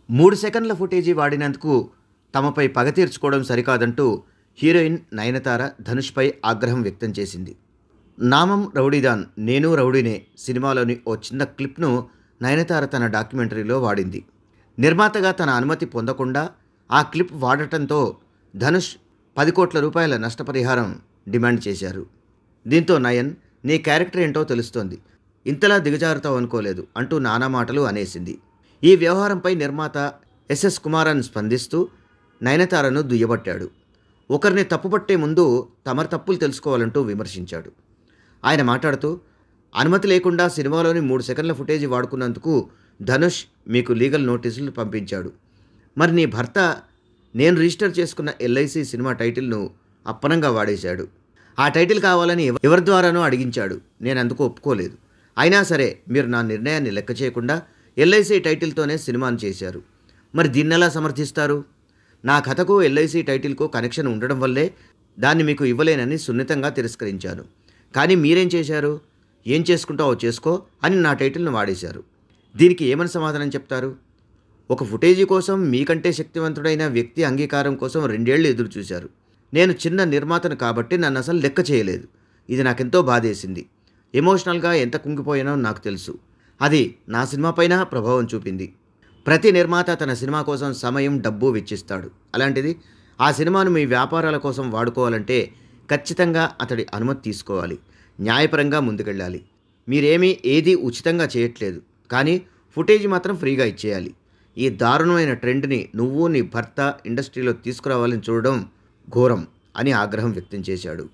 3 సెకన్ల ఫుటేజీ వాడినందుకు తమపై పగ తీర్చుకోవడం సరికాదంటూ హీరోయిన్ నయనతార ధనుష్పై ఆగ్రహం వ్యక్తం చేసింది. నామం రౌడీదాన్ నేను రౌడీనే సినిమాలోని ఓ చిన్న క్లిప్ను నయనతార తన డాక్యుమెంటరీలో వాడింది. నిర్మాతగా తన అనుమతి పొందకుండా ఆ క్లిప్ వాడటంతో ధనుష్ 10 కోట్ల రూపాయల నష్టపరిహారం డిమాండ్ చేశారు. దీంతో నయన్ నీ క్యారెక్టర్ ఏంటో తెలుస్తోంది, ఇంతలా దిగజారుతావు అనుకోలేదు అంటూ నానా మాటలు అనేసింది. ఈ వ్యవహారంపై నిర్మాత ఎస్ఎస్ కుమారన్ స్పందిస్తూ నయనతారను దుయ్యబట్టాడు. ఒకరిని తప్పుపట్టే ముందు తమరి తప్పులు తెలుసుకోవాలంటూ విమర్శించాడు. ఆయన మాట్లాడుతూ అనుమతి లేకుండా సినిమాలోని 3 సెకన్ల ఫుటేజీ వాడుకున్నందుకు ధనుష్ మీకు లీగల్ నోటీసులు పంపించాడు. మరి నీ భర్త నేను రిజిస్టర్ చేసుకున్న ఎల్ఐసి సినిమా టైటిల్ను అప్పనంగా వాడేశాడు. ఆ టైటిల్ కావాలని ఎవరి ద్వారానో అడిగించాడు. నేను అందుకు ఒప్పుకోలేదు. అయినా సరే మీరు నా నిర్ణయాన్ని లెక్క చేయకుండా ఎల్ఐసి టైటిల్తోనే సినిమాను చేశారు. మరి దీన్నెలా సమర్థిస్తారు? నా కథకు ఎల్ఐసి టైటిల్కు కనెక్షన్ ఉండడం వల్లే దాన్ని మీకు ఇవ్వలేనని సున్నితంగా తిరస్కరించాను. కానీ మీరేం చేశారు? ఏం చేసుకుంటావో చేసుకో అని నా టైటిల్ను వాడేశారు. దీనికి ఏమని సమాధానం చెప్తారు? ఒక ఫుటేజీ కోసం మీకంటే శక్తివంతుడైన వ్యక్తి అంగీకారం కోసం 2 ఏళ్లు ఎదురు చూశారు. నేను చిన్న నిర్మాతను కాబట్టి నన్ను అసలు లెక్క చేయలేదు. ఇది నాకెంతో బాధేసింది. ఎమోషనల్గా ఎంత కుంగిపోయానో నాకు తెలుసు. అది నా సినిమా పైన ప్రభావం చూపింది. ప్రతి నిర్మాత తన సినిమా కోసం సమయం, డబ్బు వెచ్చిస్తాడు. అలాంటిది ఆ సినిమాను మీ వ్యాపారాల కోసం వాడుకోవాలంటే ఖచ్చితంగా అతడి అనుమతి తీసుకోవాలి. న్యాయపరంగా ముందుకెళ్ళాలి. మీరేమీ ఏదీ ఉచితంగా చేయట్లేదు, కానీ ఫుటేజీ మాత్రం ఫ్రీగా ఇచ్చేయాలి. ఈ దారుణమైన ట్రెండ్ని నువ్వు నీ భర్త ఇండస్ట్రీలో తీసుకురావాలని చూడడం ఘోరం అని ఆగ్రహం వ్యక్తం చేశాడు.